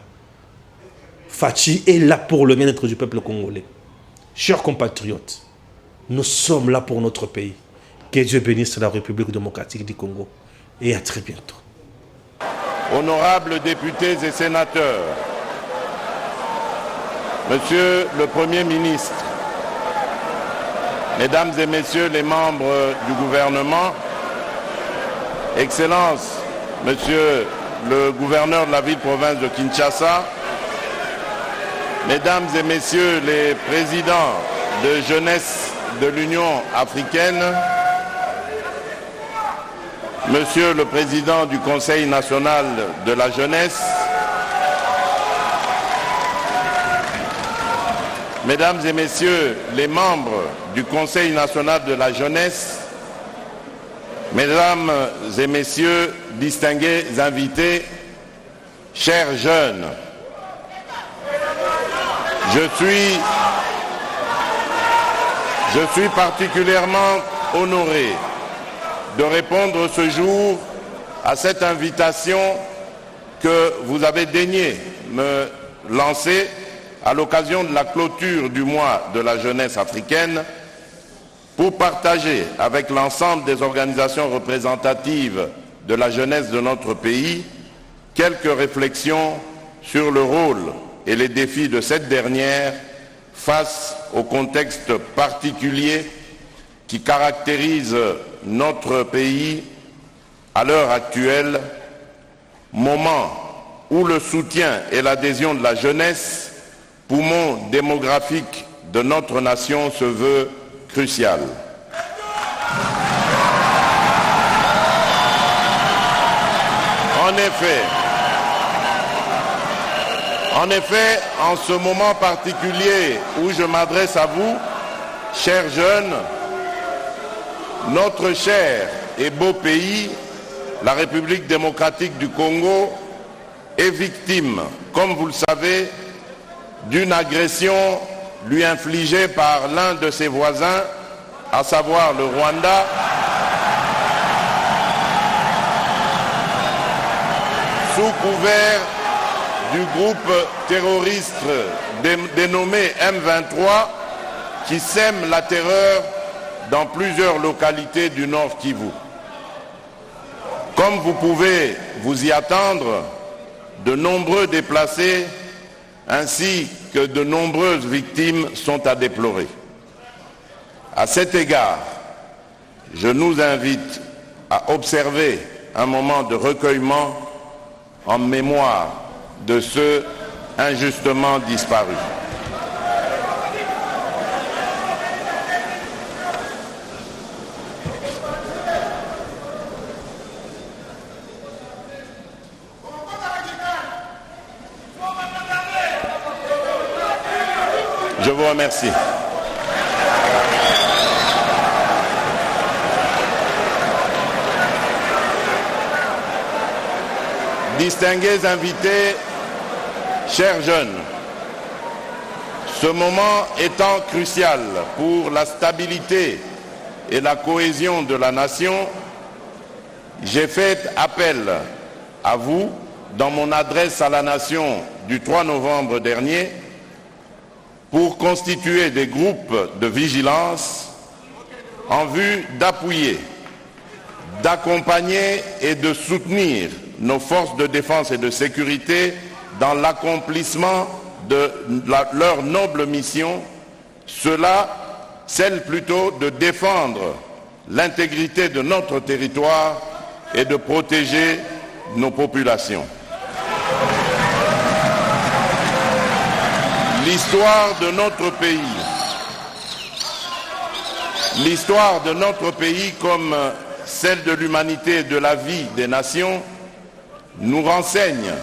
Fachi est là pour le bien-être du peuple congolais. Chers compatriotes, nous sommes là pour notre pays. Que Dieu bénisse la République démocratique du Congo. Et à très bientôt. Honorables députés et sénateurs, Monsieur le Premier ministre, Mesdames et Messieurs les membres du gouvernement, Excellences, Monsieur le gouverneur de la ville-province de Kinshasa, Mesdames et Messieurs les présidents de jeunesse de l'Union africaine, Monsieur le Président du Conseil national de la jeunesse, Mesdames et Messieurs les membres du Conseil national de la jeunesse, Mesdames et Messieurs distingués invités, chers jeunes, je suis particulièrement honoré de répondre ce jour à cette invitation que vous avez daigné me lancer à l'occasion de la clôture du mois de la jeunesse africaine pour partager avec l'ensemble des organisations représentatives de la jeunesse de notre pays quelques réflexions sur le rôle et les défis de cette dernière face au contexte particulier qui caractérise notre pays à l'heure actuelle, moment où le soutien et l'adhésion de la jeunesse, poumon démographique de notre nation, se veut crucial. En effet, en ce moment particulier où je m'adresse à vous, chers jeunes, notre cher et beau pays, la République démocratique du Congo, est victime, comme vous le savez, d'une agression lui infligée par l'un de ses voisins, à savoir le Rwanda, sous couvert du groupe terroriste dénommé M23 qui sème la terreur dans plusieurs localités du Nord Kivu. Comme vous pouvez vous y attendre, de nombreux déplacés ainsi que de nombreuses victimes sont à déplorer. À cet égard, je nous invite à observer un moment de recueillement en mémoire de ceux injustement disparus. Je vous remercie. Distingués invités, chers jeunes, ce moment étant crucial pour la stabilité et la cohésion de la nation, j'ai fait appel à vous dans mon adresse à la nation du 3 novembre dernier pour constituer des groupes de vigilance en vue d'appuyer, d'accompagner et de soutenir nos forces de défense et de sécurité dans l'accomplissement de leur noble mission, celle plutôt de défendre l'intégrité de notre territoire et de protéger nos populations. L'histoire de notre pays, comme celle de l'humanité et de la vie des nations, nous renseigne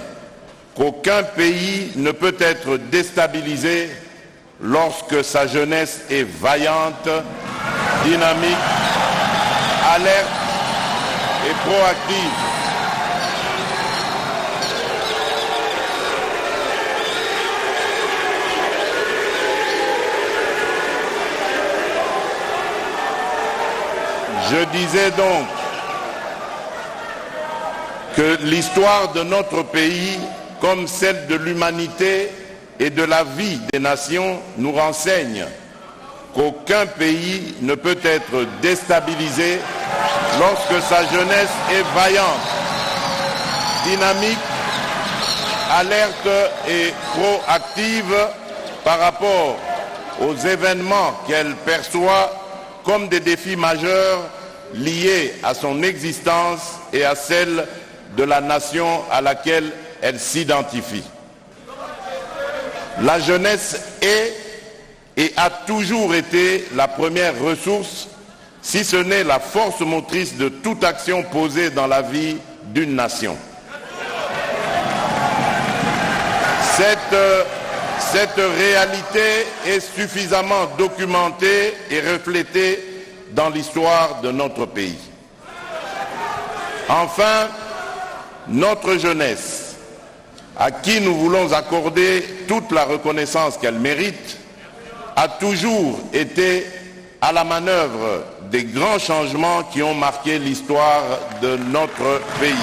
qu'aucun pays ne peut être déstabilisé lorsque sa jeunesse est vaillante, dynamique, alerte et proactive. Je disais donc que l'histoire de notre pays, comme celle de l'humanité et de la vie des nations, nous renseigne qu'aucun pays ne peut être déstabilisé lorsque sa jeunesse est vaillante, dynamique, alerte et proactive par rapport aux événements qu'elle perçoit comme des défis majeurs liés à son existence et à celle de la nation à laquelle elle s'identifie. La jeunesse est et a toujours été la première ressource, si ce n'est la force motrice de toute action posée dans la vie d'une nation. Cette réalité est suffisamment documentée et reflétée dans l'histoire de notre pays. Enfin, notre jeunesse, à qui nous voulons accorder toute la reconnaissance qu'elle mérite, a toujours été à la manœuvre des grands changements qui ont marqué l'histoire de notre pays.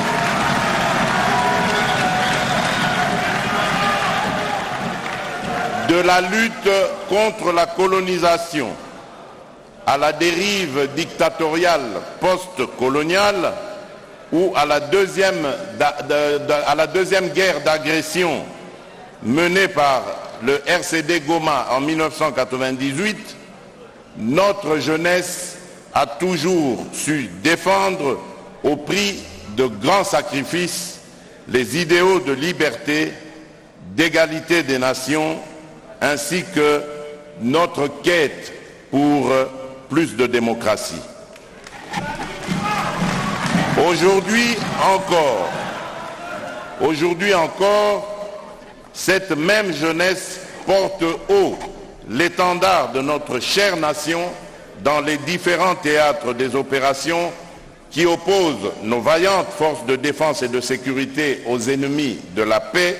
De la lutte contre la colonisation à la dérive dictatoriale post-coloniale ou à la deuxième guerre d'agression menée par le RCD Goma en 1998, notre jeunesse a toujours su défendre au prix de grands sacrifices les idéaux de liberté, d'égalité des nations, ainsi que notre quête pour plus de démocratie. Aujourd'hui encore, cette même jeunesse porte haut l'étendard de notre chère nation dans les différents théâtres des opérations qui opposent nos vaillantes forces de défense et de sécurité aux ennemis de la paix,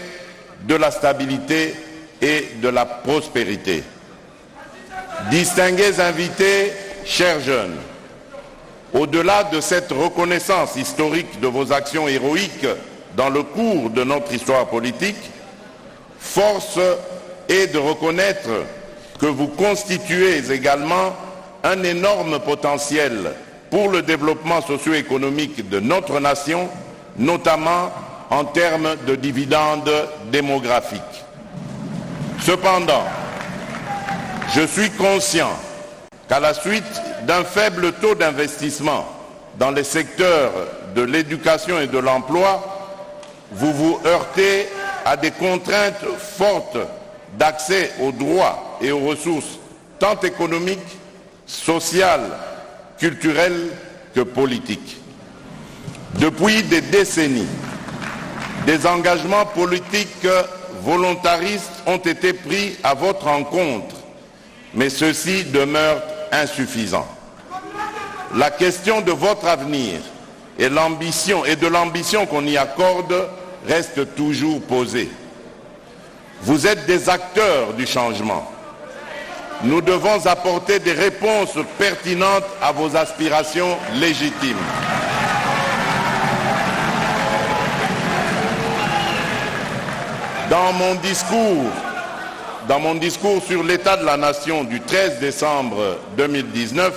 de la stabilité et de la prospérité. Distingués invités, chers jeunes, au-delà de cette reconnaissance historique de vos actions héroïques dans le cours de notre histoire politique, force est de reconnaître que vous constituez également un énorme potentiel pour le développement socio-économique de notre nation, notamment en termes de dividendes démographiques. Cependant, je suis conscient qu'à la suite d'un faible taux d'investissement dans les secteurs de l'éducation et de l'emploi, vous vous heurtez à des contraintes fortes d'accès aux droits et aux ressources, tant économiques, sociales, culturelles que politiques. Depuis des décennies, des engagements politiques volontaristes ont été pris à votre encontre, mais ceux-ci demeurent insuffisants. La question de votre avenir et de l'ambition qu'on y accorde reste toujours posée. Vous êtes des acteurs du changement. Nous devons apporter des réponses pertinentes à vos aspirations légitimes. Dans mon discours sur l'état de la nation du 13 décembre 2019,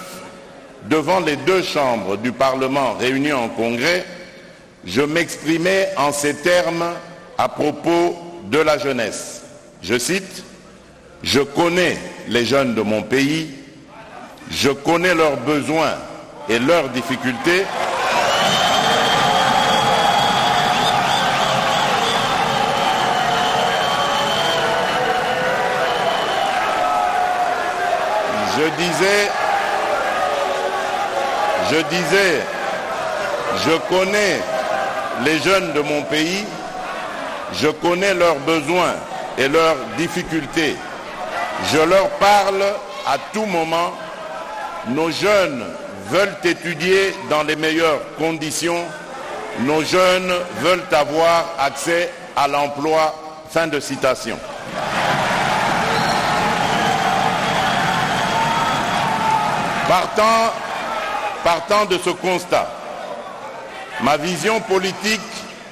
devant les deux chambres du Parlement réunies en congrès, je m'exprimais en ces termes à propos de la jeunesse. Je cite, « Je connais les jeunes de mon pays, je connais leurs besoins et leurs difficultés. Je connais les jeunes de mon pays, je connais leurs besoins et leurs difficultés. Je leur parle à tout moment. Nos jeunes veulent étudier dans les meilleures conditions. Nos jeunes veulent avoir accès à l'emploi. » Fin de citation. Partant de ce constat, ma vision politique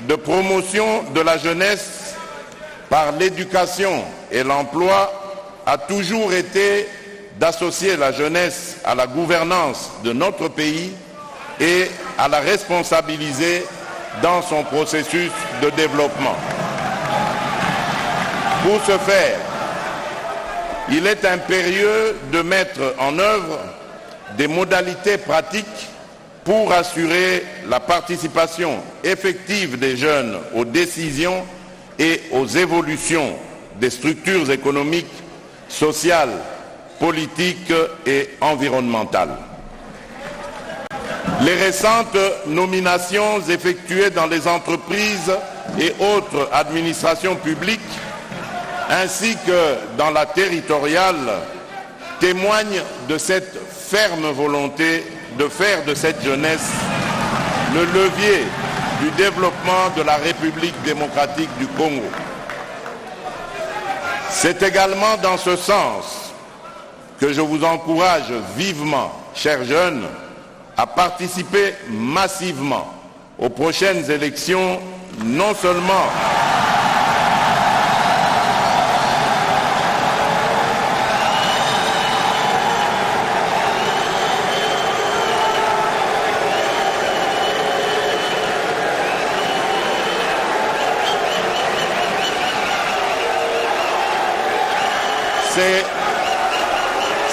de promotion de la jeunesse par l'éducation et l'emploi a toujours été d'associer la jeunesse à la gouvernance de notre pays et à la responsabiliser dans son processus de développement. Pour ce faire, il est impérieux de mettre en œuvre des modalités pratiques pour assurer la participation effective des jeunes aux décisions et aux évolutions des structures économiques, sociales, politiques et environnementales. Les récentes nominations effectuées dans les entreprises et autres administrations publiques, ainsi que dans la territoriale, témoignent de cette ferme volonté de faire de cette jeunesse le levier du développement de la République démocratique du Congo. C'est également dans ce sens que je vous encourage vivement, chers jeunes, à participer massivement aux prochaines élections, non seulement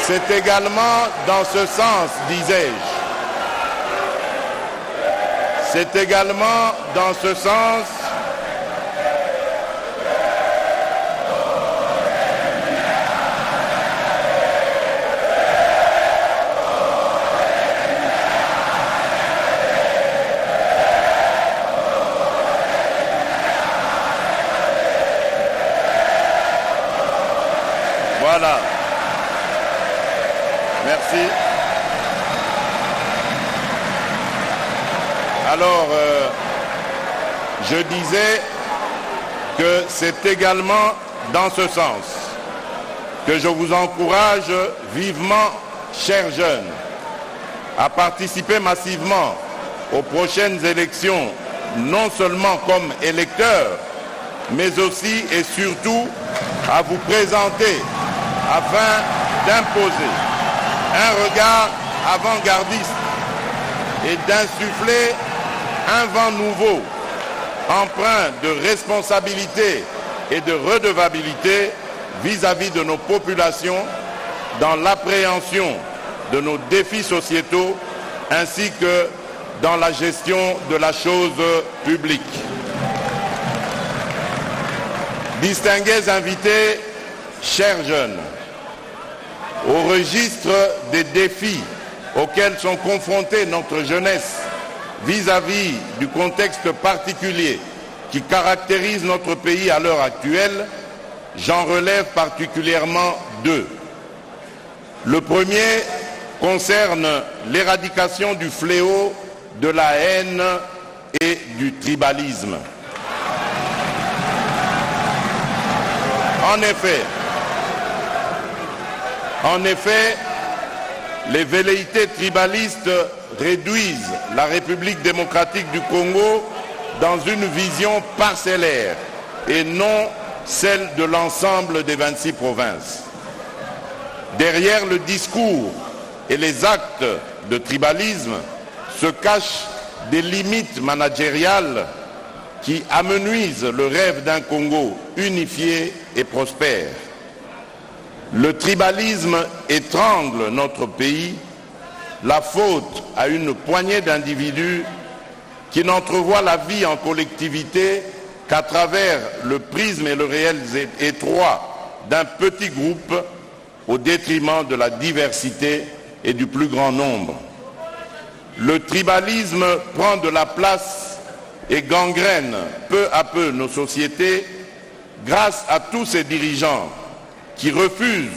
c'est également dans ce sens, disais-je. C'est également dans ce sens Voilà. Merci. Alors, je disais que c'est également dans ce sens que je vous encourage vivement, chers jeunes, à participer massivement aux prochaines élections non seulement comme électeur, mais aussi et surtout à vous présenter afin d'imposer un regard avant-gardiste et d'insuffler un vent nouveau, empreint de responsabilité et de redevabilité vis-à-vis de nos populations dans l'appréhension de nos défis sociétaux ainsi que dans la gestion de la chose publique. Distingués invités, chers jeunes, au registre des défis auxquels sont confrontés notre jeunesse vis-à-vis du contexte particulier qui caractérise notre pays à l'heure actuelle, j'en relève particulièrement deux. Le premier concerne l'éradication du fléau de la haine et du tribalisme. En effet, les velléités tribalistes réduisent la République démocratique du Congo dans une vision parcellaire et non celle de l'ensemble des 26 provinces. Derrière le discours et les actes de tribalisme se cachent des limites managériales qui amenuisent le rêve d'un Congo unifié et prospère. Le tribalisme étrangle notre pays, la faute à une poignée d'individus qui n'entrevoient la vie en collectivité qu'à travers le prisme et le réel étroit d'un petit groupe au détriment de la diversité et du plus grand nombre. Le tribalisme prend de la place et gangrène peu à peu nos sociétés grâce à tous ces dirigeants qui refusent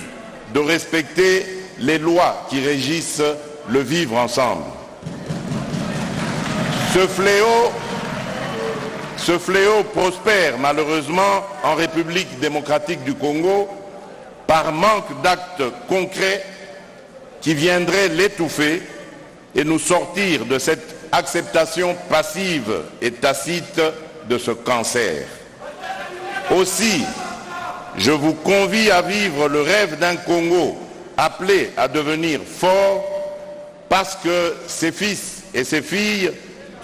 de respecter les lois qui régissent le vivre ensemble. Ce fléau prospère malheureusement en République démocratique du Congo par manque d'actes concrets qui viendraient l'étouffer et nous sortir de cette acceptation passive et tacite de ce cancer. Aussi, je vous convie à vivre le rêve d'un Congo appelé à devenir fort parce que ses fils et ses filles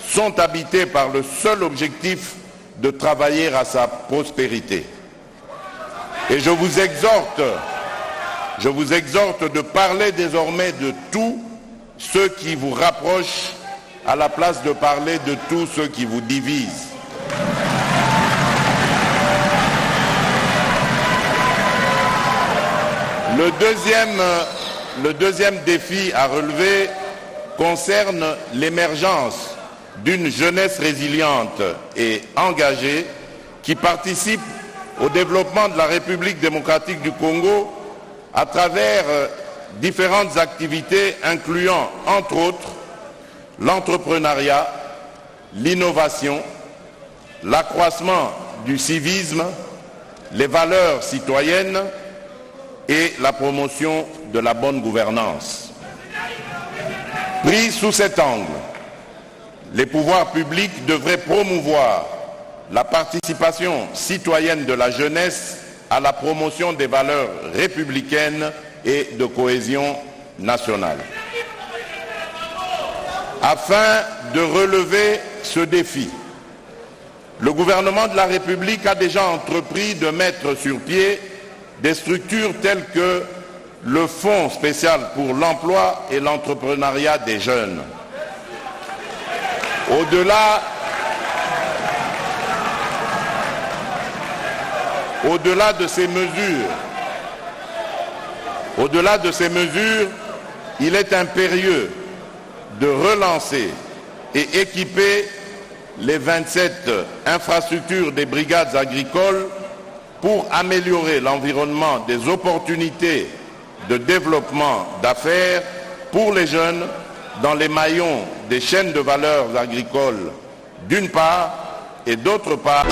sont habités par le seul objectif de travailler à sa prospérité. Et je vous exhorte de parler désormais de tout ce qui vous rapproche à la place de parler de tout ce qui vous divise. Le deuxième défi à relever concerne l'émergence d'une jeunesse résiliente et engagée qui participe au développement de la République démocratique du Congo à travers différentes activités incluant, entre autres, l'entrepreneuriat, l'innovation, l'accroissement du civisme, les valeurs citoyennes et la promotion de la bonne gouvernance. Pris sous cet angle, les pouvoirs publics devraient promouvoir la participation citoyenne de la jeunesse à la promotion des valeurs républicaines et de cohésion nationale. Afin de relever ce défi, le gouvernement de la République a déjà entrepris de mettre sur pied des structures telles que le Fonds spécial pour l'emploi et l'entrepreneuriat des jeunes. Au-delà de ces mesures, il est impérieux de relancer et équiper les 27 infrastructures des brigades agricoles pour améliorer l'environnement des opportunités de développement d'affaires pour les jeunes dans les maillons des chaînes de valeurs agricoles d'une part et d'autre part